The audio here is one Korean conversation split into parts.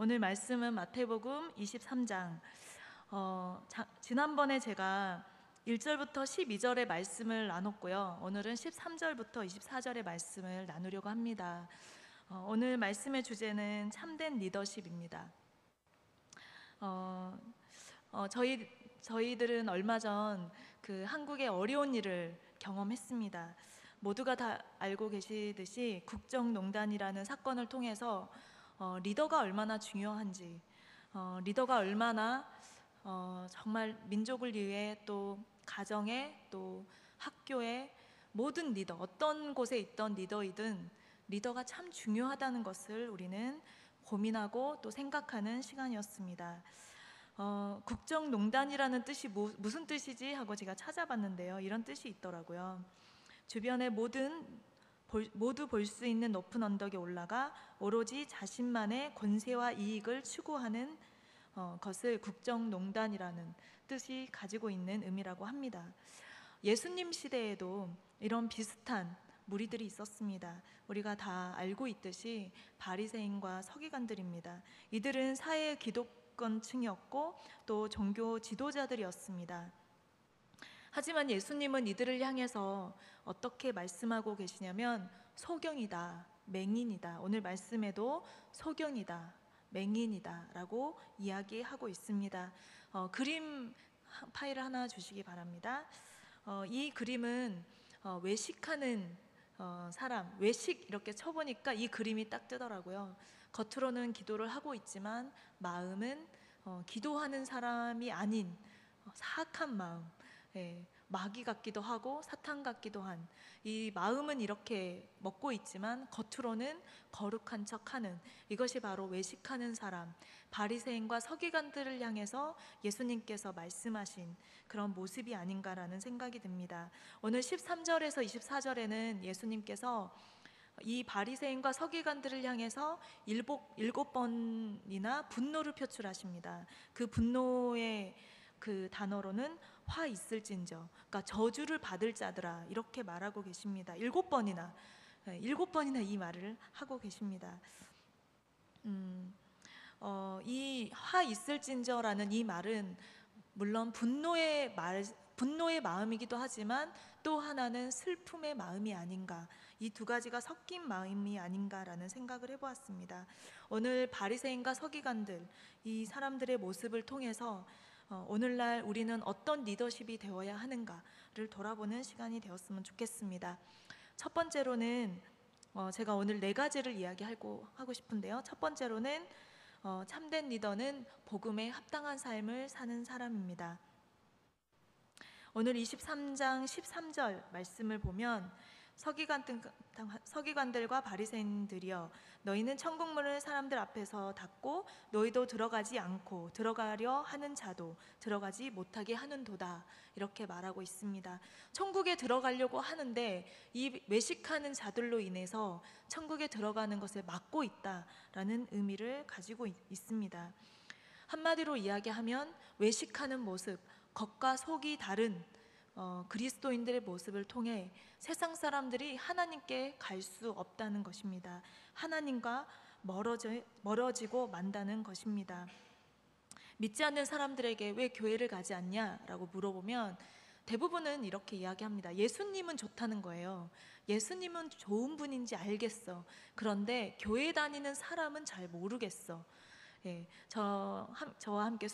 오늘 말씀은 마태복음 23장. 지난번에 제가 1절부터 12절의 말씀을 나눴고요. 오늘은 13절부터 24절의 말씀을 나누려고 합니다. 오늘 말씀의 주제는 참된 리더십입니다. 저희들은 얼마 전 그 한국의 어려운 일을 경험했습니다. 모두가 다 알고 계시듯이 국정농단이라는 사건을 통해서 리더가 얼마나 중요한지, 리더가 얼마나 정말 민족을 위해, 또 가정에, 또 학교에, 모든 리더, 어떤 곳에 있던 리더이든 리더가 참 중요하다는 것을 우리는 고민하고 또 생각하는 시간이었습니다. 국정농단이라는 뜻이 무슨 뜻이지 하고 제가 찾아봤는데요, 이런 뜻이 있더라고요. 주변의 모두 볼 수 있는 높은 언덕에 올라가 오로지 자신만의 권세와 이익을 추구하는 것을 국정농단이라는 뜻이 가지고 있는 의미라고 합니다. 예수님 시대에도 이런 비슷한 무리들이 있었습니다. 우리가 다 알고 있듯이 바리새인과 서기관들입니다. 이들은 사회의 기득권층이었고 또 종교 지도자들이었습니다. 하지만 예수님은 이들을 향해서 어떻게 말씀하고 계시냐면 소경이다, 맹인이다. 오늘 말씀에도 소경이다, 맹인이다 라고 이야기하고 있습니다. 그림 파일을 하나 주시기 바랍니다. 이 그림은 외식하는 사람, 외식 이렇게 쳐보니까 이 그림이 딱 뜨더라고요. 겉으로는 기도를 하고 있지만 마음은 기도하는 사람이 아닌 사악한 마음, 마귀 같기도 하고 사탄 같기도 한, 이 마음은 이렇게 먹고 있지만 겉으로는 거룩한 척하는, 이것이 바로 외식하는 사람, 바리새인과 서기관들을 향해서 예수님께서 말씀하신 그런 모습이 아닌가라는 생각이 듭니다. 오늘 13절에서 24절에는 예수님께서 이 바리새인과 서기관들을 향해서 일곱 번이나 분노를 표출하십니다. 그 분노의 그 단어로는 화 있을진저, 그러니까 저주를 받을 자들아, 이렇게 말하고 계십니다. 7번이나 이 말을 하고 계십니다. 이 화 있을진저라는 이 말은 물론 분노의 마음이기도 하지만 또 하나는 슬픔의 마음이 아닌가, 이 두 가지가 섞인 마음이 아닌가라는 생각을 해보았습니다. 오늘 바리새인과 서기관들, 이 사람들의 모습을 통해서 오늘날 우리는 어떤 리더십이 되어야 하는가를 돌아보는 시간이 되었으면 좋겠습니다. 첫 번째로는 제가 오늘 4가지를 하고 싶은데요. 첫 번째로는 참된 리더는 복음에 합당한 삶을 사는 사람입니다. 오늘 23장 13절 말씀을 보면 서기관들과 바리새인들이여, 너희는 천국문을 사람들 앞에서 닫고 너희도 들어가지 않고 들어가려 하는 자도 들어가지 못하게 하는도다, 이렇게 말하고 있습니다. 천국에 들어가려고 하는데 이 외식하는 자들로 인해서 천국에 들어가는 것을 막고 있다라는 의미를 가지고 있습니다. 한마디로 이야기하면 외식하는 모습, 겉과 속이 다른 그리스도인들의 모습을 통해 세상 사람들이 하나님께 갈 수 없다는 것입니다. 하나님과 멀어지고 만다는 것입니다. 믿지 않는 사람들에게 왜 교회를 가지 않냐라고 물어보면 대부분은 이렇게 이야기합니다. 예수님은 좋다는 거예요. 예수님은 좋은 분인지 알겠어. 그런데 교회 다니는 사람은 잘 모르겠어. 저와 함께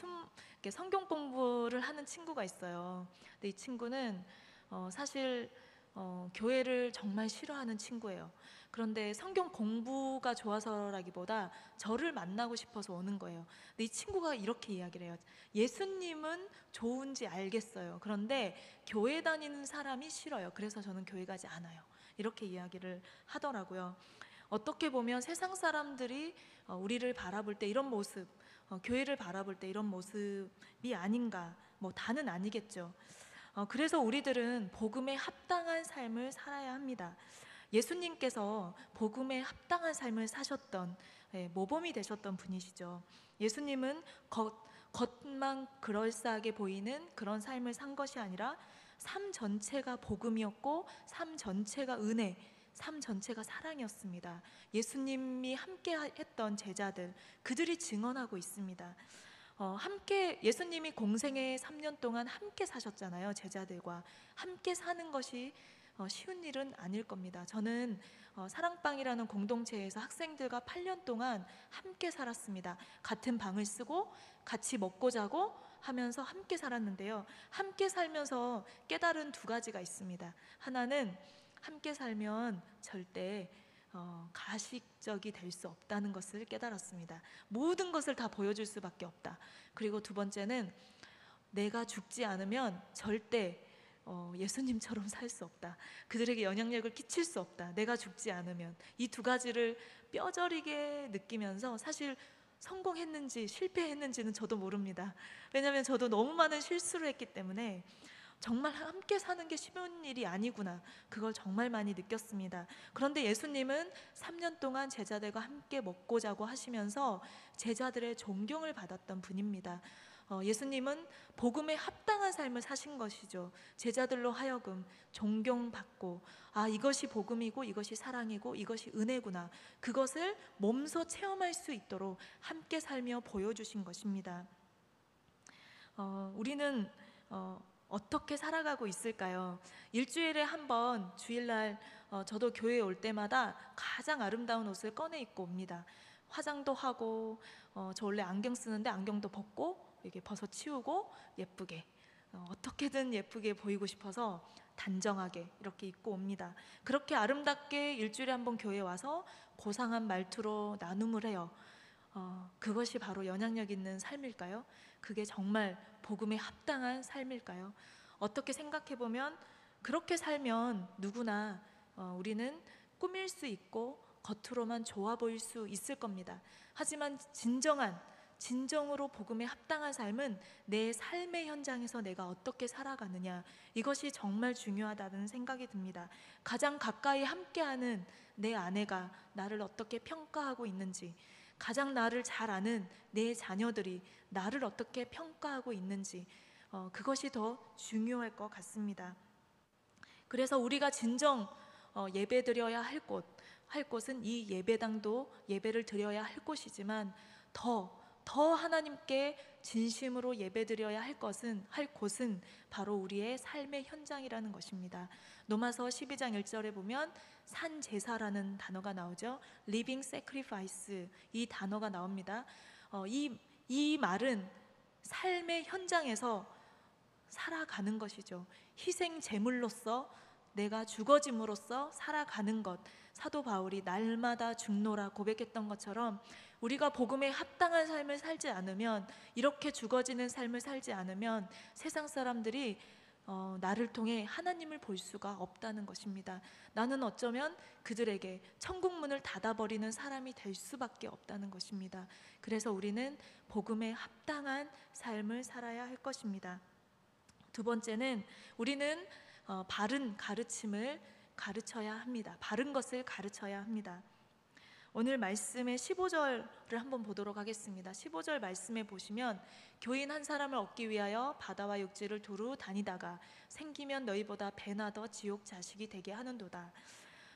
성경 공부를 하는 친구가 있어요. 근데 이 친구는 사실 교회를 정말 싫어하는 친구예요. 그런데 성경 공부가 좋아서라기보다 저를 만나고 싶어서 오는 거예요. 근데 이 친구가 이렇게 이야기를 해요. 예수님은 좋은지 알겠어요. 그런데 교회 다니는 사람이 싫어요. 그래서 저는 교회 가지 않아요. 이렇게 이야기를 하더라고요. 어떻게 보면 세상 사람들이 우리를 바라볼 때 이런 모습, 교회를 바라볼 때 이런 모습이 아닌가, 다는 아니겠죠. 그래서 우리들은 복음에 합당한 삶을 살아야 합니다. 예수님께서 복음에 합당한 삶을 사셨던, 모범이 되셨던 분이시죠. 예수님은 겉만 그럴싸하게 보이는 그런 삶을 산 것이 아니라 삶 전체가 복음이었고 삶 전체가 은혜, 삶 전체가 사랑이었습니다. 예수님이 함께 했던 제자들, 그들이 증언하고 있습니다. 함께 예수님이 공생애 3년 동안 함께 사셨잖아요. 제자들과 함께 사는 것이 쉬운 일은 아닐 겁니다. 저는 사랑방이라는 공동체에서 학생들과 8년 동안 함께 살았습니다. 같은 방을 쓰고 같이 먹고 자고 하면서 함께 살았는데요. 함께 살면서 깨달은 두 가지가 있습니다. 하나는 함께 살면 절대 가식적이 될 수 없다는 것을 깨달았습니다. 모든 것을 다 보여줄 수밖에 없다. 그리고 두 번째는 내가 죽지 않으면 절대 예수님처럼 살 수 없다. 그들에게 영향력을 끼칠 수 없다. 내가 죽지 않으면. 이 두 가지를 뼈저리게 느끼면서 사실 성공했는지 실패했는지는 저도 모릅니다. 왜냐하면 저도 너무 많은 실수를 했기 때문에 정말 함께 사는 게 쉬운 일이 아니구나, 그걸 정말 많이 느꼈습니다. 그런데 예수님은 3년 동안 제자들과 함께 먹고 자고 하시면서 제자들의 존경을 받았던 분입니다. 예수님은 복음에 합당한 삶을 사신 것이죠. 제자들로 하여금 존경받고, 이것이 복음이고 이것이 사랑이고 이것이 은혜구나, 그것을 몸소 체험할 수 있도록 함께 살며 보여주신 것입니다. 우리는 어떻게 살아가고 있을까요? 일주일에 한 번 주일날 저도 교회에 올 때마다 가장 아름다운 옷을 꺼내 입고 옵니다. 화장도 하고, 저 원래 안경 쓰는데 안경도 벗고 이렇게 벗어 치우고 예쁘게, 어떻게든 예쁘게 보이고 싶어서 단정하게 이렇게 입고 옵니다. 그렇게 아름답게 일주일에 한 번 교회에 와서 고상한 말투로 나눔을 해요. 그것이 바로 영향력 있는 삶일까요? 그게 정말 복음에 합당한 삶일까요? 어떻게 생각해보면 그렇게 살면 누구나 우리는 꾸밀 수 있고 겉으로만 좋아 보일 수 있을 겁니다. 하지만 진정으로 복음에 합당한 삶은 내 삶의 현장에서 내가 어떻게 살아가느냐, 이것이 정말 중요하다는 생각이 듭니다. 가장 가까이 함께하는 내 아내가 나를 어떻게 평가하고 있는지, 가장 나를 잘 아는 내 자녀들이 나를 어떻게 평가하고 있는지, 그것이 더 중요할 것 같습니다. 그래서 우리가 진정 예배드려야 할 곳은 이 예배당도 예배를 드려야 할 곳이지만 더 하나님께 진심으로 예배드려야 할 곳은 바로 우리의 삶의 현장이라는 것입니다. 로마서 12장 1절에 보면 산제사라는 단어가 나오죠. Living Sacrifice, 이 단어가 나옵니다. 이 말은 삶의 현장에서 살아가는 것이죠. 희생 제물로서 내가 죽어짐으로써 살아가는 것, 사도 바울이 날마다 죽노라 고백했던 것처럼 우리가 복음에 합당한 삶을 살지 않으면, 이렇게 죽어지는 삶을 살지 않으면 세상 사람들이 나를 통해 하나님을 볼 수가 없다는 것입니다. 나는 어쩌면 그들에게 천국 문을 닫아버리는 사람이 될 수밖에 없다는 것입니다. 그래서 우리는 복음에 합당한 삶을 살아야 할 것입니다. 두 번째는 우리는 바른 가르침을 가르쳐야 합니다. 바른 것을 가르쳐야 합니다. 오늘 말씀의 15절을 한번 보도록 하겠습니다. 15절 말씀에 보시면 교인 한 사람을 얻기 위하여 바다와 육지를 두루 다니다가 생기면 너희보다 배나 더 지옥 자식이 되게 하는도다.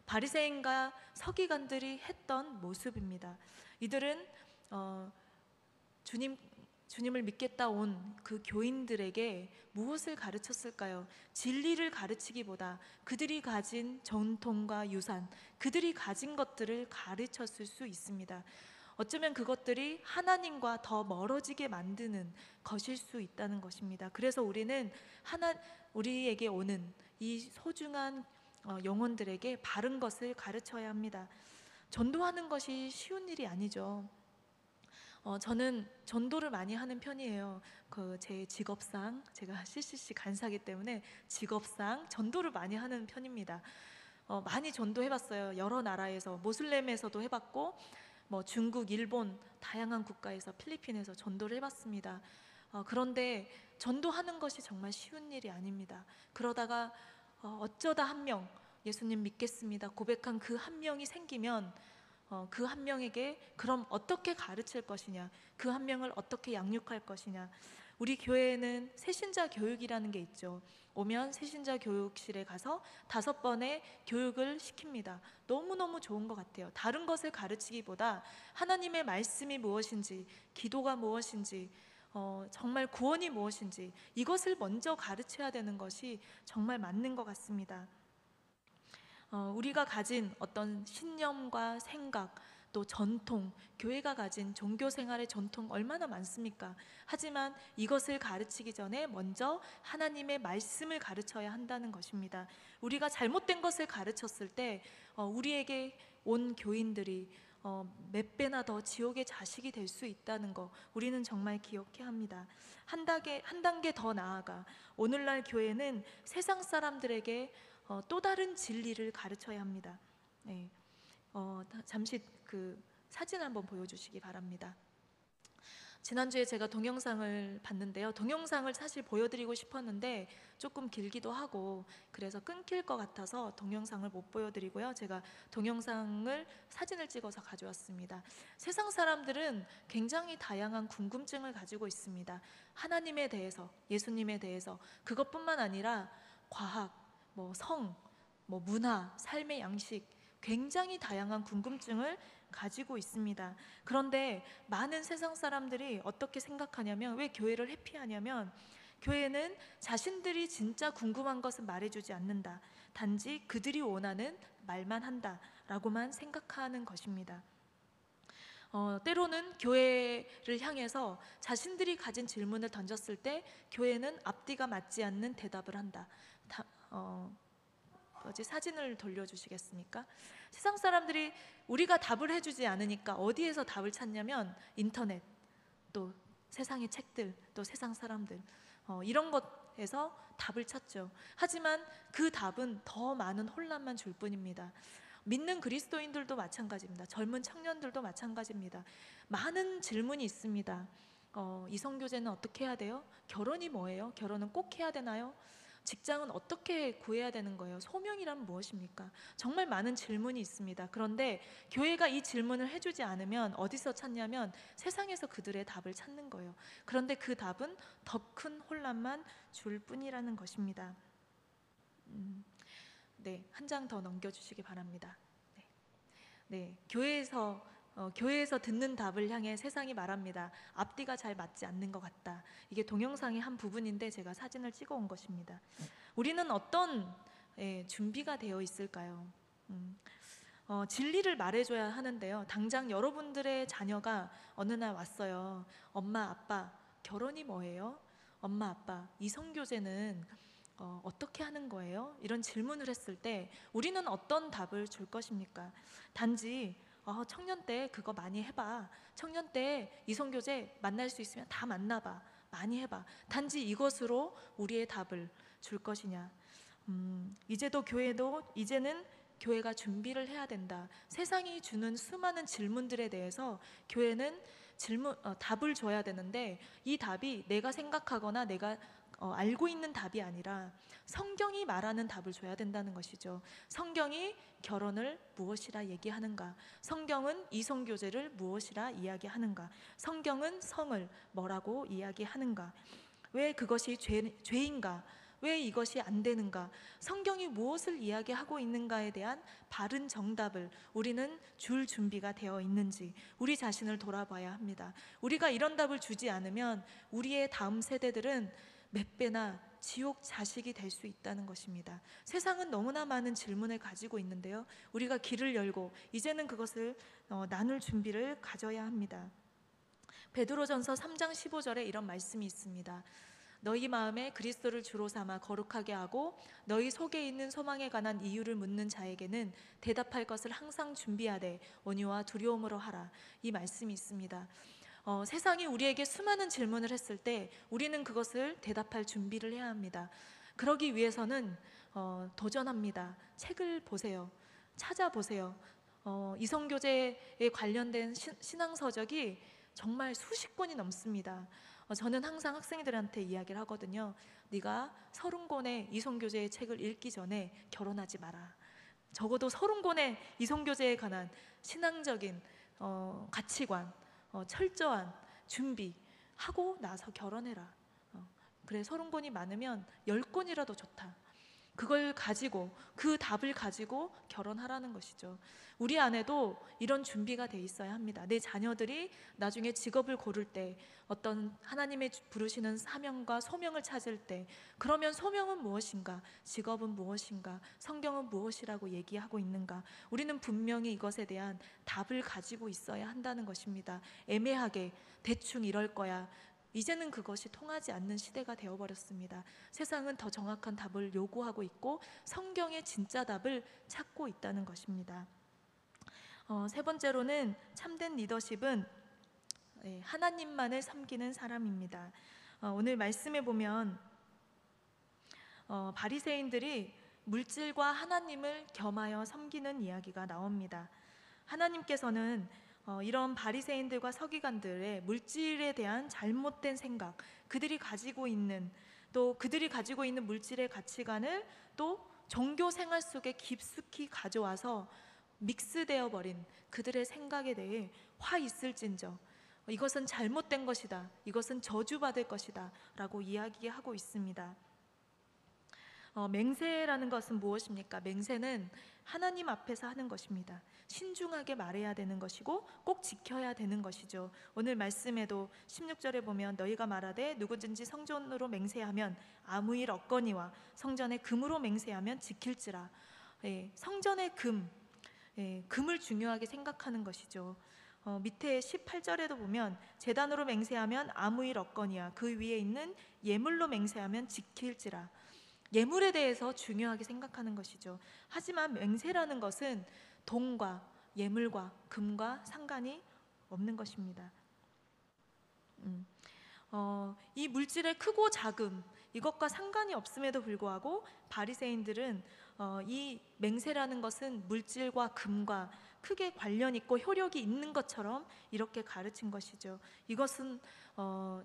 바리새인과 서기관들이 했던 모습입니다. 이들은 주님을 믿겠다 온 그 교인들에게 무엇을 가르쳤을까요? 진리를 가르치기보다 그들이 가진 전통과 유산, 그들이 가진 것들을 가르쳤을 수 있습니다. 어쩌면 그것들이 하나님과 더 멀어지게 만드는 것일 수 있다는 것입니다. 그래서 우리는 우리에게 오는 이 소중한 영혼들에게 바른 것을 가르쳐야 합니다. 전도하는 것이 쉬운 일이 아니죠. 저는 전도를 많이 하는 편이에요. 제 직업상, 제가 CCC 간사기 때문에 직업상 전도를 많이 하는 편입니다. 많이 전도해봤어요. 여러 나라에서, 모슬렘에서도 해봤고, 중국, 일본, 다양한 국가에서, 필리핀에서 전도를 해봤습니다. 그런데 전도하는 것이 정말 쉬운 일이 아닙니다. 그러다가 어쩌다 한 명, 예수님 믿겠습니다 고백한 그 한 명이 생기면 그 한 명에게 그럼 어떻게 가르칠 것이냐, 그 한 명을 어떻게 양육할 것이냐. 우리 교회에는 새신자 교육이라는 게 있죠. 오면 새신자 교육실에 가서 5번의 교육을 시킵니다. 너무너무 좋은 것 같아요. 다른 것을 가르치기보다 하나님의 말씀이 무엇인지, 기도가 무엇인지, 정말 구원이 무엇인지 이것을 먼저 가르쳐야 되는 것이 정말 맞는 것 같습니다. 우리가 가진 어떤 신념과 생각, 또 전통, 교회가 가진 종교 생활의 전통 얼마나 많습니까? 하지만 이것을 가르치기 전에 먼저 하나님의 말씀을 가르쳐야 한다는 것입니다. 우리가 잘못된 것을 가르쳤을 때 우리에게 온 교인들이 몇 배나 더 지옥의 자식이 될 수 있다는 거 우리는 정말 기억해야 합니다. 한 단계 더 나아가 오늘날 교회는 세상 사람들에게 또 다른 진리를 가르쳐야 합니다. 네. 잠시 그 사진 한번 보여주시기 바랍니다. 지난주에 제가 동영상을 봤는데요. 동영상을 사실 보여드리고 싶었는데 조금 길기도 하고 그래서 끊길 것 같아서 동영상을 못 보여드리고요. 제가 동영상을 사진을 찍어서 가져왔습니다. 세상 사람들은 굉장히 다양한 궁금증을 가지고 있습니다. 하나님에 대해서, 예수님에 대해서, 그것뿐만 아니라 과학, 성, 문화, 삶의 양식, 굉장히 다양한 궁금증을 가지고 있습니다. 그런데 많은 세상 사람들이 어떻게 생각하냐면, 왜 교회를 회피하냐면, 교회는 자신들이 진짜 궁금한 것은 말해주지 않는다, 단지 그들이 원하는 말만 한다 라고만 생각하는 것입니다. 때로는 교회를 향해서 자신들이 가진 질문을 던졌을 때 교회는 앞뒤가 맞지 않는 대답을 한다. 사진을 돌려주시겠습니까? 세상 사람들이 우리가 답을 해주지 않으니까 어디에서 답을 찾냐면 인터넷, 또 세상의 책들, 또 세상 사람들, 이런 것에서 답을 찾죠. 하지만 그 답은 더 많은 혼란만 줄 뿐입니다. 믿는 그리스도인들도 마찬가지입니다. 젊은 청년들도 마찬가지입니다. 많은 질문이 있습니다. 이성교제는 어떻게 해야 돼요? 결혼이 뭐예요? 결혼은 꼭 해야 되나요? 직장은 어떻게 구해야 되는 거예요? 소명이란 무엇입니까? 정말 많은 질문이 있습니다. 그런데 교회가 이 질문을 해주지 않으면 어디서 찾냐면 세상에서 그들의 답을 찾는 거예요. 그런데 그 답은 더 큰 혼란만 줄 뿐이라는 것입니다. 네, 한 장 더 넘겨주시기 바랍니다. 네, 교회에서 듣는 답을 향해 세상이 말합니다. 앞뒤가 잘 맞지 않는 것 같다. 이게 동영상의 한 부분인데 제가 사진을 찍어 온 것입니다. 우리는 어떤 준비가 되어 있을까요? 진리를 말해줘야 하는데요. 당장 여러분들의 자녀가 어느 날 왔어요. 엄마, 아빠, 결혼이 뭐예요? 엄마, 아빠, 이성교제는 어떻게 하는 거예요? 이런 질문을 했을 때 우리는 어떤 답을 줄 것입니까? 단지 청년 때 그거 많이 해봐. 청년 때 이성교제 만날 수 있으면 다 만나봐. 많이 해봐. 단지 이것으로 우리의 답을 줄 것이냐? 이제는 교회가 준비를 해야 된다. 세상이 주는 수많은 질문들에 대해서 교회는 답을 줘야 되는데 이 답이 내가 생각하거나 내가 알고 있는 답이 아니라 성경이 말하는 답을 줘야 된다는 것이죠. 성경이 결혼을 무엇이라 얘기하는가? 성경은 이성교제를 무엇이라 이야기하는가? 성경은 성을 뭐라고 이야기하는가? 왜 그것이 죄인가? 왜 이것이 안 되는가? 성경이 무엇을 이야기하고 있는가에 대한 바른 정답을 우리는 줄 준비가 되어 있는지 우리 자신을 돌아봐야 합니다. 우리가 이런 답을 주지 않으면 우리의 다음 세대들은 몇 배나 지옥 자식이 될 수 있다는 것입니다. 세상은 너무나 많은 질문을 가지고 있는데요. 우리가 귀를 열고 이제는 그것을 나눌 준비를 가져야 합니다. 베드로전서 3장 15절에 이런 말씀이 있습니다. 너희 마음에 그리스도를 주로 삼아 거룩하게 하고 너희 속에 있는 소망에 관한 이유를 묻는 자에게는 대답할 것을 항상 준비하되 온유와 두려움으로 하라. 이 말씀이 있습니다. 세상이 우리에게 수많은 질문을 했을 때 우리는 그것을 대답할 준비를 해야 합니다. 그러기 위해서는 도전합니다. 책을 보세요. 찾아보세요. 이성교제에 관련된 신앙서적이 정말 수십 권이 넘습니다. 저는 항상 학생들한테 이야기를 하거든요. 네가 30권의 이성교제의 책을 읽기 전에 결혼하지 마라. 적어도 서른권의 이성교제에 관한 신앙적인 가치관, 철저한 준비하고 나서 결혼해라. 그래, 30권이 많으면 10권이라도 좋다. 그걸 가지고, 그 답을 가지고 결혼하라는 것이죠. 우리 안에도 이런 준비가 돼 있어야 합니다. 내 자녀들이 나중에 직업을 고를 때, 어떤 하나님의 부르시는 사명과 소명을 찾을 때, 그러면 소명은 무엇인가, 직업은 무엇인가, 성경은 무엇이라고 얘기하고 있는가, 우리는 분명히 이것에 대한 답을 가지고 있어야 한다는 것입니다. 애매하게 대충 이럴 거야, 이제는 그것이 통하지 않는 시대가 되어버렸습니다. 세상은 더 정확한 답을 요구하고 있고 성경의 진짜 답을 찾고 있다는 것입니다. 세 번째로는 참된 리더십은 하나님만을 섬기는 사람입니다. 오늘 말씀에 보면 바리새인들이 물질과 하나님을 겸하여 섬기는 이야기가 나옵니다. 하나님께서는 이런 바리새인들과 서기관들의 물질에 대한 잘못된 생각, 그들이 가지고 있는 물질의 가치관을 또 종교 생활 속에 깊숙이 가져와서 믹스되어 버린 그들의 생각에 대해 화 있을진저 이것은 잘못된 것이다, 이것은 저주받을 것이다 라고 이야기하고 있습니다. 맹세라는 것은 무엇입니까? 맹세는 하나님 앞에서 하는 것입니다. 신중하게 말해야 되는 것이고 꼭 지켜야 되는 것이죠. 오늘 말씀에도 16절에 보면 너희가 말하되 누구든지 성전으로 맹세하면 아무 일 없거니와 성전의 금으로 맹세하면 지킬지라. 성전의 금을 중요하게 생각하는 것이죠. 밑에 18절에도 보면 제단으로 맹세하면 아무 일 없거니와 그 위에 있는 예물로 맹세하면 지킬지라. 예물에 대해서 중요하게 생각하는 것이죠. 하지만 맹세라는 것은 돈과 예물과 금과 상관이 없는 것입니다. 이 물질의 크고 작음, 이것과 상관이 없음에도 불구하고 바리새인들은 이 맹세라는 것은 물질과 금과 크게 관련 있고 효력이 있는 것처럼 이렇게 가르친 것이죠. 이것은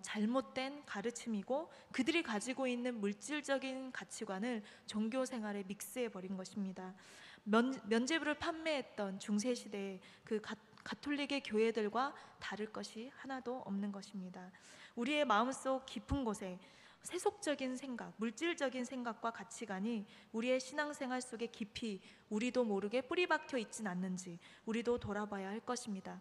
잘못된 가르침이고 그들이 가지고 있는 물질적인 가치관을 종교 생활에 믹스해 버린 것입니다. 면죄부를 판매했던 중세시대의 그 가톨릭의 교회들과 다를 것이 하나도 없는 것입니다. 우리의 마음속 깊은 곳에 세속적인 생각, 물질적인 생각과 가치관이 우리의 신앙생활 속에 깊이 우리도 모르게 뿌리박혀 있진 않는지 우리도 돌아봐야 할 것입니다.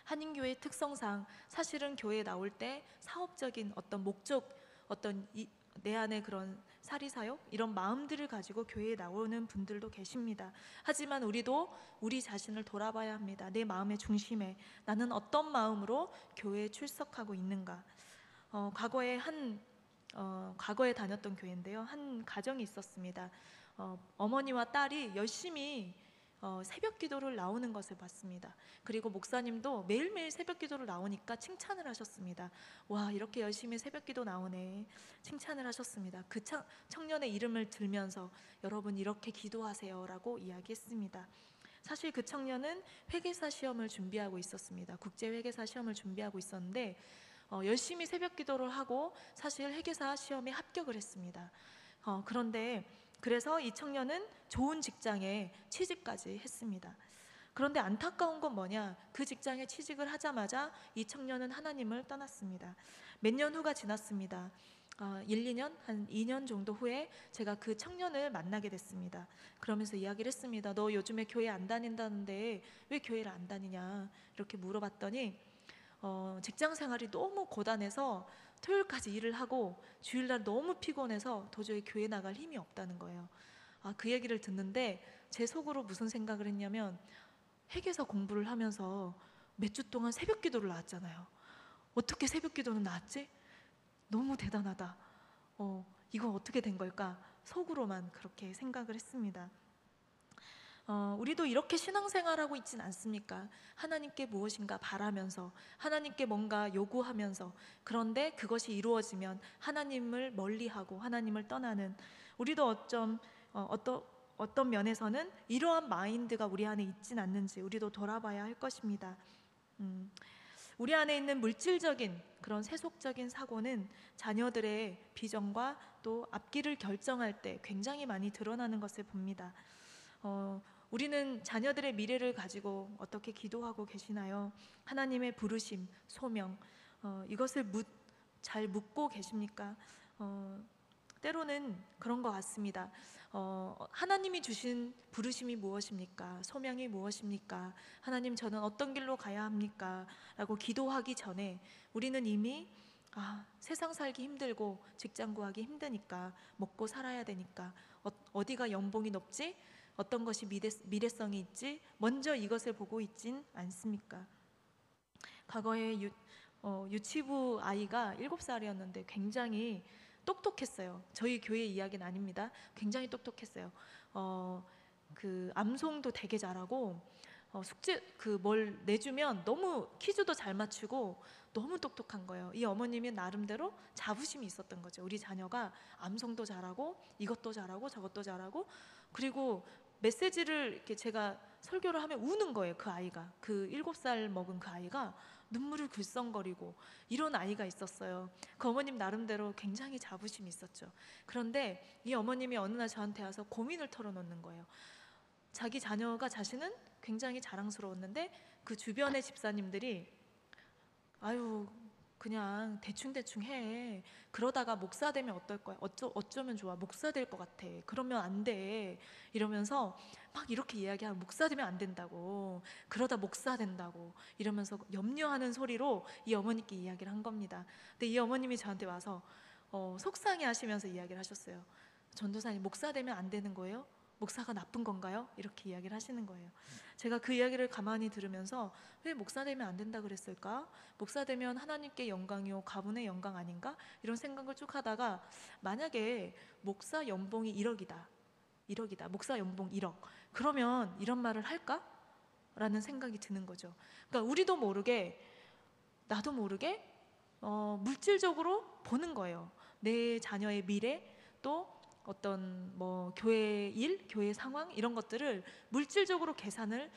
한인교회의 특성상 사실은 교회에 나올 때 사업적인 어떤 목적, 내 안에 그런 사리사욕, 이런 마음들을 가지고 교회에 나오는 분들도 계십니다. 하지만 우리도 우리 자신을 돌아봐야 합니다. 내 마음의 중심에 나는 어떤 마음으로 교회에 출석하고 있는가. 과거에 다녔던 교회인데요, 한 가정이 있었습니다. 어머니와 딸이 열심히 새벽 기도를 나오는 것을 봤습니다. 그리고 목사님도 매일매일 새벽 기도를 나오니까 칭찬을 하셨습니다. 와, 이렇게 열심히 새벽 기도 나오네, 칭찬을 하셨습니다. 그 청년의 이름을 들면서 여러분 이렇게 기도하세요 라고 이야기했습니다. 사실 그 청년은 회계사 시험을 준비하고 있었습니다. 국제회계사 시험을 준비하고 있었는데 열심히 새벽 기도를 하고 사실 회계사 시험에 합격을 했습니다. 그런데 그래서 이 청년은 좋은 직장에 취직까지 했습니다. 그런데 안타까운 건 뭐냐, 그 직장에 취직을 하자마자 이 청년은 하나님을 떠났습니다. 몇 년 후가 지났습니다. 1-2년? 한 2년 정도 후에 제가 그 청년을 만나게 됐습니다. 그러면서 이야기를 했습니다. 너 요즘에 교회 안 다닌다는데 왜 교회를 안 다니냐 이렇게 물어봤더니 직장 생활이 너무 고단해서 토요일까지 일을 하고 주일날 너무 피곤해서 도저히 교회 나갈 힘이 없다는 거예요. 그 얘기를 듣는데 제 속으로 무슨 생각을 했냐면, 회계사 공부를 하면서 몇 주 동안 새벽 기도를 나왔잖아요. 어떻게 새벽 기도는 나왔지? 너무 대단하다. 이거 어떻게 된 걸까? 속으로만 그렇게 생각을 했습니다. 우리도 이렇게 신앙생활하고 있진 않습니까? 하나님께 무엇인가 바라면서, 하나님께 뭔가 요구하면서, 그런데 그것이 이루어지면 하나님을 멀리하고 하나님을 떠나는, 우리도 어떤 면에서는 이러한 마인드가 우리 안에 있진 않는지 우리도 돌아봐야 할 것입니다. 우리 안에 있는 물질적인 그런 세속적인 사고는 자녀들의 비전과 또 앞길을 결정할 때 굉장히 많이 드러나는 것을 봅니다. 우리는 자녀들의 미래를 가지고 어떻게 기도하고 계시나요? 하나님의 부르심, 소명, 이것을 잘 묻고 계십니까? 때로는 그런 것 같습니다. 하나님이 주신 부르심이 무엇입니까? 소명이 무엇입니까? 하나님, 저는 어떤 길로 가야 합니까? 라고 기도하기 전에 우리는 이미 세상 살기 힘들고 직장 구하기 힘드니까, 먹고 살아야 되니까, 어디가 연봉이 높지? 어떤 것이 미래성이 있지? 먼저 이것을 보고 있진 않습니까? 과거에 유치부 아이가 7살이었는데 굉장히 똑똑했어요. 저희 교회 이야기는 아닙니다. 굉장히 똑똑했어요. 그 암송도 되게 잘하고, 숙제 뭘 내주면 너무 퀴즈도 잘 맞추고 너무 똑똑한 거예요. 이 어머님이 나름대로 자부심이 있었던 거죠. 우리 자녀가 암송도 잘하고 이것도 잘하고 저것도 잘하고, 그리고 메시지를 이렇게 제가 설교를 하면 우는 거예요. 그 아이가, 그 7살 먹은 그 아이가 눈물을 글썽거리고 이런 아이가 있었어요. 그 어머님 나름대로 굉장히 자부심이 있었죠. 그런데 이 어머님이 어느 날 저한테 와서 고민을 털어놓는 거예요. 자기 자녀가 자신은 굉장히 자랑스러웠는데 그 주변의 집사님들이 아유 그냥 대충대충 해. 그러다가 목사 되면 어떨 거야? 어쩌면 좋아? 목사 될 것 같아. 그러면 안 돼. 이러면서 막 이렇게 이야기하면 목사 되면 안 된다고. 그러다 목사 된다고. 이러면서 염려하는 소리로 이 어머니께 이야기를 한 겁니다. 근데 이 어머님이 저한테 와서 속상해 하시면서 이야기를 하셨어요. 전도사님, 목사 되면 안 되는 거예요? 목사가 나쁜 건가요? 이렇게 이야기를 하시는 거예요. 제가 그 이야기를 가만히 들으면서 왜 목사 되면 안 된다 그랬을까? 목사 되면 하나님께 영광이요 가문의 영광 아닌가? 이런 생각을 쭉 하다가, 만약에 목사 연봉이 1억이다. 목사 연봉 1억. 그러면 이런 말을 할까? 라는 생각이 드는 거죠. 그러니까 우리도 모르게, 나도 모르게 물질적으로 보는 거예요. 내 자녀의 미래, 또 어떤 교회 일, 교회 상황 이런 것들을 물질적으로 계산을,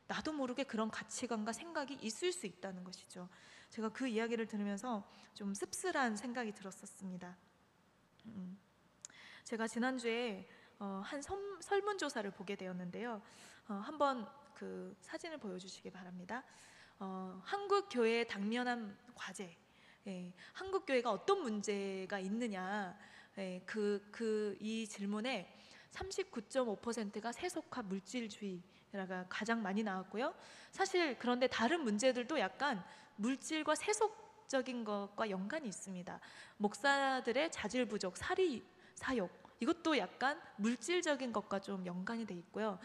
나도 모르게 그런 가치관과 생각이 있을 수 있다는 것이죠. 제가 그 이야기를 들으면서 좀 씁쓸한 생각이 들었었습니다. 제가 지난주에 한 설문조사를 보게 되었는데요. 한번 그 사진을 보여주시기 바랍니다. 한국 교회의 당면한 과제, 한국 교회가 어떤 문제가 있느냐, 이 질문에 39.5%가 세속화 물질주의가 가장 많이 나왔고요. 사실 그런데 다른 문제들도 약간 물질과 세속적인 것과 연관이 있습니다. 목사들의 자질 부족, 사리 사욕, 이것도 약간 물질적인 것과 좀 연관이 돼 있고요.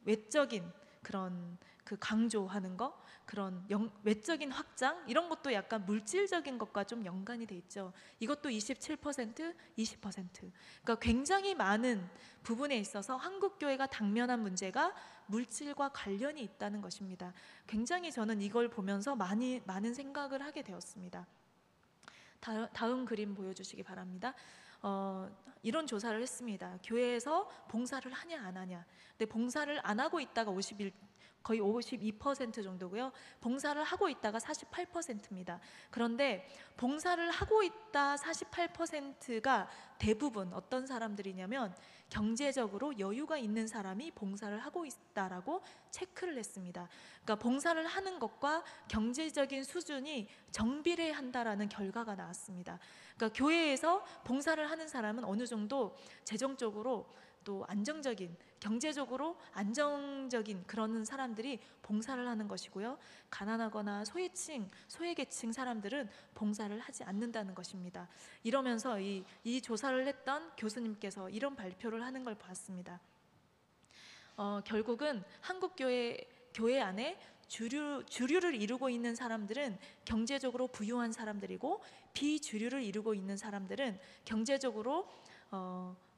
외적인 그런 강조하는 거, 그런 외적인 확장, 이런 것도 약간 물질적인 것과 좀 연관이 돼 있죠. 이것도 27%, 20%. 그러니까 굉장히 많은 부분에 있어서 한국 교회가 당면한 문제가 물질과 관련이 있다는 것입니다. 굉장히 저는 이걸 보면서 많은 생각을 하게 되었습니다. 다음 그림 보여주시기 바랍니다. 이런 조사를 했습니다. 교회에서 봉사를 하냐 안 하냐. 근데 봉사를 안 하고 있다가 거의 52% 정도고요. 봉사를 하고 있다가 48%입니다. 그런데 봉사를 하고 있다 48%가 대부분 어떤 사람들이냐면 경제적으로 여유가 있는 사람이 봉사를 하고 있다라고 체크를 했습니다. 그러니까 봉사를 하는 것과 경제적인 수준이 정비례한다라는 결과가 나왔습니다. 그러니까 교회에서 봉사를 하는 사람은 어느 정도 재정적으로 또 안정적인, 경제적으로 안정적인 그런 사람들이 봉사를 하는 것이고요. 가난하거나 소외계층 사람들은 봉사를 하지 않는다는 것입니다. 이러면서 이 조사를 했던 교수님께서 이런 발표를 하는 걸 봤습니다. 결국은 한국 교회 안에 주류를 이루고 있는 사람들은 경제적으로 부유한 사람들이고, 비주류를 이루고 있는 사람들은 경제적으로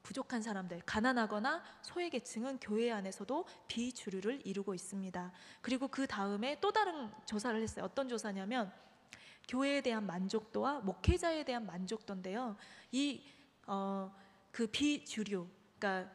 부족한 사람들, 가난하거나 소외계층은 교회 안에서도 비주류를 이루고 있습니다. 그리고 그 다음에 또 다른 조사를 했어요. 어떤 조사냐면 교회에 대한 만족도와 목회자에 대한 만족도인데요. 그 비주류, 그러니까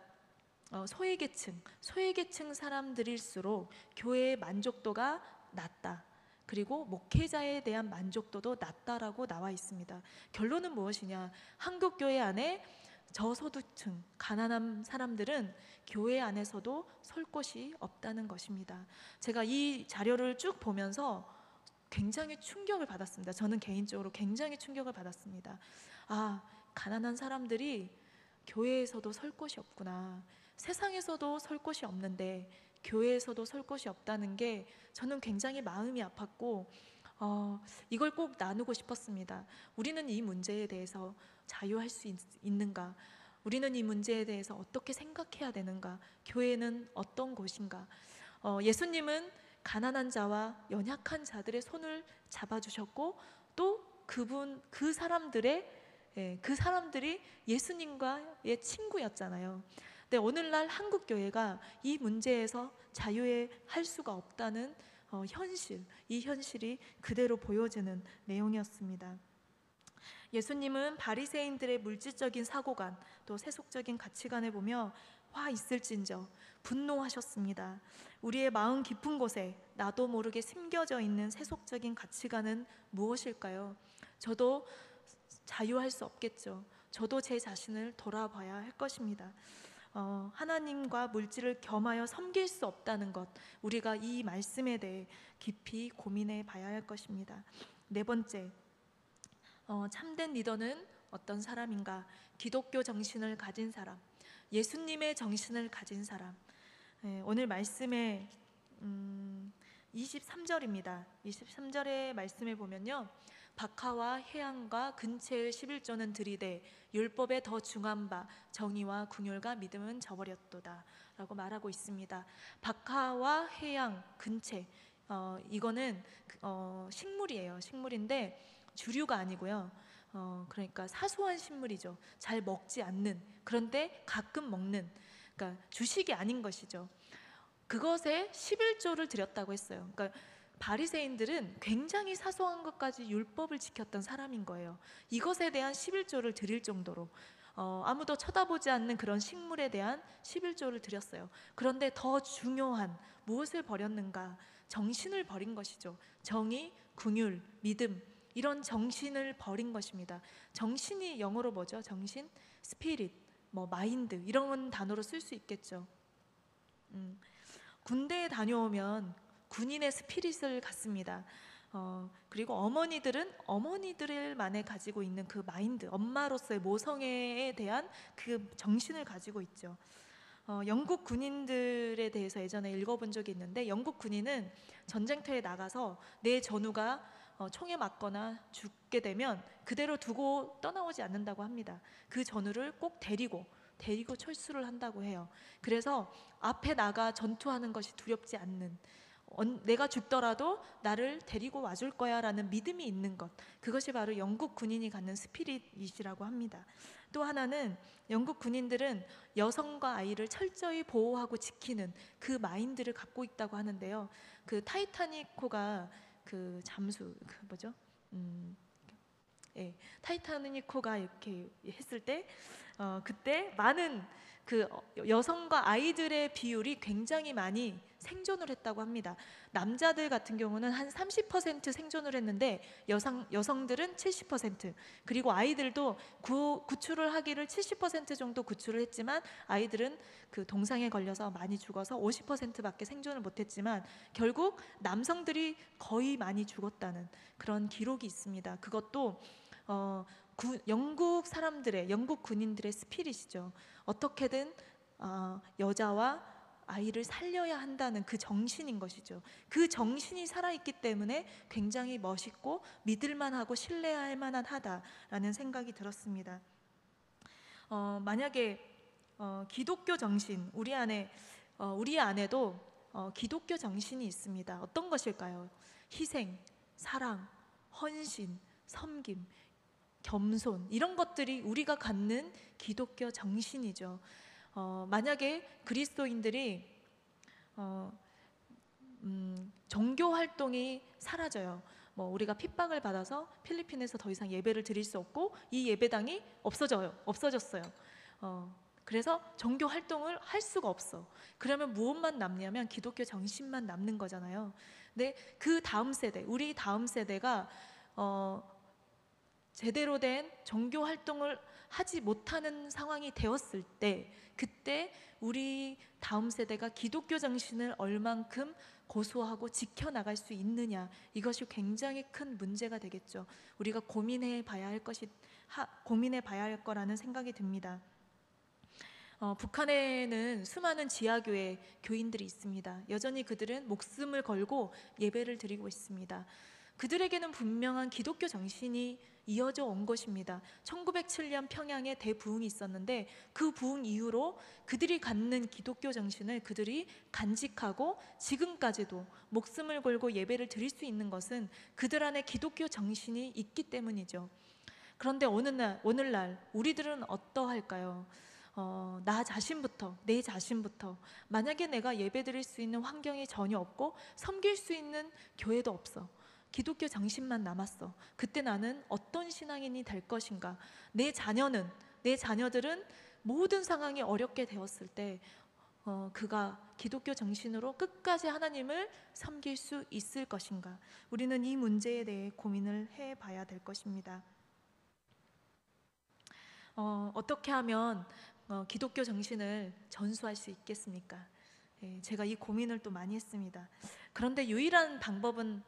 소외계층 사람들일수록 교회의 만족도가 낮다. 그리고 목회자에 대한 만족도도 낮다라고 나와 있습니다. 결론은 무엇이냐? 한국 교회 안에 저소득층, 가난한 사람들은 교회 안에서도 설 곳이 없다는 것입니다. 제가 이 자료를 쭉 보면서 굉장히 충격을 받았습니다. 저는 개인적으로 굉장히 충격을 받았습니다. 아, 가난한 사람들이 교회에서도 설 곳이 없구나. 세상에서도 설 곳이 없는데 교회에서도 설 곳이 없다는 게 저는 굉장히 마음이 아팠고 이걸 꼭 나누고 싶었습니다. 우리는 이 문제에 대해서 자유할 수 있는가? 우리는 이 문제에 대해서 어떻게 생각해야 되는가? 교회는 어떤 곳인가? 예수님은 가난한 자와 연약한 자들의 손을 잡아주셨고 또 그 사람들이 예수님과의 친구였잖아요. 근데 오늘날 한국 교회가 이 문제에서 자유할 수가 없다는 이 현실이 그대로 보여지는 내용이었습니다. 예수님은 바리새인들의 물질적인 사고관 또 세속적인 가치관을 보며 화 있을진저 분노하셨습니다. 우리의 마음 깊은 곳에 나도 모르게 심겨져 있는 세속적인 가치관은 무엇일까요? 저도 자유할 수 없겠죠. 저도 제 자신을 돌아봐야 할 것입니다. 하나님과 물질을 겸하여 섬길 수 없다는 것, 우리가 이 말씀에 대해 깊이 고민해 봐야 할 것입니다. 네 번째, 참된 리더는 어떤 사람인가? 기독교 정신을 가진 사람, 예수님의 정신을 가진 사람. 오늘 말씀의 23절입니다. 23절의 말씀에 보면요, 박하와 해양과 근체의 11조는 들이되 율법에 더 중한 바 정의와 궁율과 믿음은 저버렸도다 라고 말하고 있습니다. 박하와 해양, 근체, 이거는 식물이에요. 식물인데 주류가 아니고요. 그러니까 사소한 식물이죠. 잘 먹지 않는, 그런데 가끔 먹는, 그러니까 주식이 아닌 것이죠. 그것에 11조를 드렸다고 했어요. 그러니까 바리새인들은 굉장히 사소한 것까지 율법을 지켰던 사람인 거예요. 이것에 대한 11조를 드릴 정도로 아무도 쳐다보지 않는 그런 식물에 대한 11조를 드렸어요. 그런데 더 중요한 무엇을 버렸는가? 정신을 버린 것이죠. 정의, 궁율, 믿음, 이런 정신을 버린 것입니다. 정신이 영어로 뭐죠? 정신? 스피릿, 마인드, 이런 단어로 쓸 수 있겠죠. 군대에 다녀오면 군인의 스피릿을 갖습니다. 그리고 어머니들만에 가지고 있는 그 마인드, 엄마로서의 모성애에 대한 그 정신을 가지고 있죠. 영국 군인들에 대해서 예전에 읽어본 적이 있는데, 영국 군인은 전쟁터에 나가서 내 전우가 총에 맞거나 죽게 되면 그대로 두고 떠나오지 않는다고 합니다. 그 전우를 꼭 데리고 철수를 한다고 해요. 그래서 앞에 나가 전투하는 것이 두렵지 않는, 내가 죽더라도 나를 데리고 와줄 거야 라는 믿음이 있는 것, 그것이 바로 영국 군인이 갖는 스피릿이라고 합니다. 또 하나는 영국 군인들은 여성과 아이를 철저히 보호하고 지키는 그 마인드를 갖고 있다고 하는데요. 그 타이타닉호가 타이타닉호가 이렇게 했을 때 그때 많은 그 여성과 아이들의 비율이 굉장히 많이 생존을 했다고 합니다. 남자들 같은 경우는 한 30% 생존을 했는데 여성들은 70%, 그리고 아이들도 구출을 하기를 70% 정도 구출을 했지만 아이들은 그 동상에 걸려서 많이 죽어서 50%밖에 생존을 못했지만 결국 남성들이 거의 많이 죽었다는 그런 기록이 있습니다. 그것도 영국 군인들의 스피릿이죠. 어떻게든 여자와 아이를 살려야 한다는 그 정신인 것이죠. 그 정신이 살아있기 때문에 굉장히 멋있고 믿을만하고 신뢰할 만하다라는 생각이 들었습니다. 만약에 기독교 정신, 우리 안에도 기독교 정신이 있습니다. 어떤 것일까요? 희생, 사랑, 헌신, 섬김, 겸손, 이런 것들이 우리가 갖는 기독교 정신이죠. 만약에 그리스도인들이 종교 활동이 사라져요. 우리가 핍박을 받아서 필리핀에서 더 이상 예배를 드릴 수 없고 이 예배당이 없어졌어요. 그래서 종교 활동을 할 수가 없어. 그러면 무엇만 남냐면 기독교 정신만 남는 거잖아요. 근데 우리 다음 세대가 제대로 된 종교 활동을 하지 못하는 상황이 되었을 때, 그때 우리 다음 세대가 기독교 정신을 얼만큼 고수하고 지켜나갈 수 있느냐, 이것이 굉장히 큰 문제가 되겠죠. 우리가 고민해 봐야 할 거라는 생각이 듭니다. 북한에는 수많은 지하교회 교인들이 있습니다. 여전히 그들은 목숨을 걸고 예배를 드리고 있습니다. 그들에게는 분명한 기독교 정신이 이어져 온 것입니다. 1907년 평양에 대부흥이 있었는데 그 부흥 이후로 그들이 갖는 기독교 정신을 그들이 간직하고 지금까지도 목숨을 걸고 예배를 드릴 수 있는 것은 그들 안에 기독교 정신이 있기 때문이죠. 그런데 오늘날 우리들은 어떠할까요? 내 자신부터 만약에 내가 예배드릴 수 있는 환경이 전혀 없고 섬길 수 있는 교회도 없어, 기독교 정신만 남았어. 그때 나는 어떤 신앙인이 될 것인가? 내 자녀들은 모든 상황이 어렵게 되었을 때 그가 기독교 정신으로 끝까지 하나님을 섬길 수 있을 것인가? 우리는 이 문제에 대해 고민을 해봐야 될 것입니다. 어떻게 하면 기독교 정신을 전수할 수 있겠습니까? 제가 이 고민을 또 많이 했습니다. 그런데 유일한 방법은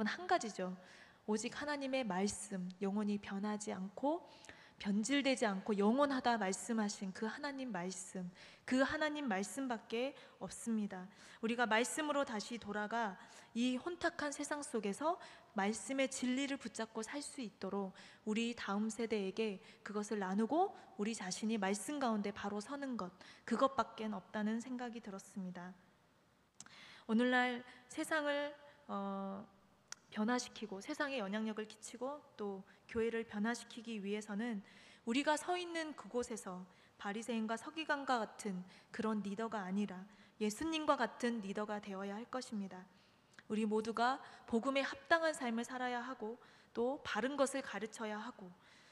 한 가지죠. 오직 하나님의 말씀, 영원히 변하지 않고 변질되지 않고 영원하다 말씀하신 그 하나님 말씀밖에 없습니다. 우리가 말씀으로 다시 돌아가 이 혼탁한 세상 속에서 말씀의 진리를 붙잡고 살 수 있도록 우리 다음 세대에게 그것을 나누고 우리 자신이 말씀 가운데 바로 서는 것, 그것밖에 없다는 생각이 들었습니다. 오늘날 세상을 변화시키고 세상에 영향력을 끼치고 또 교회를 변화시키기 위해서는 우리가 서 있는 그곳에서 바리새인과 서기관과 같은 그런 리더가 아니라 예수님과 같은 리더가 되어야 할 것입니다. 우리 모두가 복음에 합당한 삶을 살아야 하고 또 바른 것을 가르쳐야 하고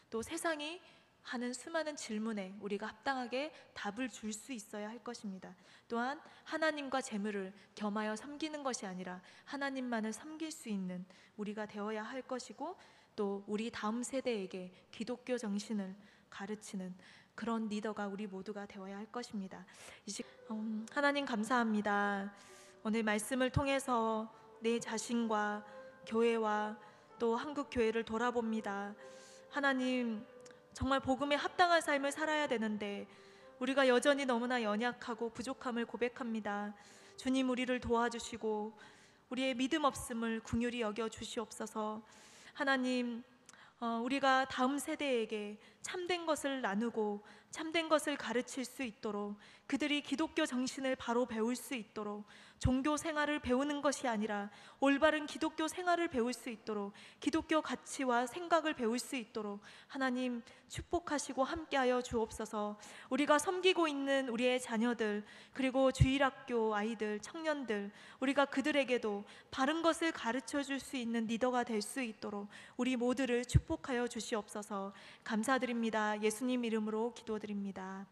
또 세상이 하는 수많은 질문에 우리가 합당하게 답을 줄 수 있어야 할 것입니다. 또한 하나님과 재물을 겸하여 섬기는 것이 아니라 하나님만을 섬길 수 있는 우리가 되어야 할 것이고 또 우리 다음 세대에게 기독교 정신을 가르치는 그런 리더가 우리 모두가 되어야 할 것입니다. 하나님 감사합니다. 오늘 말씀을 통해서 내 자신과 교회와 또 한국 교회를 돌아봅니다. 하나님, 정말 복음에 합당한 삶을 살아야 되는데 우리가 여전히 너무나 연약하고 부족함을 고백합니다. 주님, 우리를 도와주시고 우리의 믿음 없음을 긍휼히 여겨 주시옵소서. 하나님, 우리가 다음 세대에게 참된 것을 나누고 참된 것을 가르칠 수 있도록 그들이 기독교 정신을 바로 배울 수 있도록 종교 생활을 배우는 것이 아니라 올바른 기독교 생활을 배울 수 있도록 기독교 가치와 생각을 배울 수 있도록 하나님 축복하시고 함께하여 주옵소서. 우리가 섬기고 있는 우리의 자녀들 그리고 주일학교 아이들, 청년들, 우리가 그들에게도 바른 것을 가르쳐 줄 수 있는 리더가 될 수 있도록 우리 모두를 축복하여 주시옵소서. 감사드립니다. 예수님 이름으로 기도드립니다.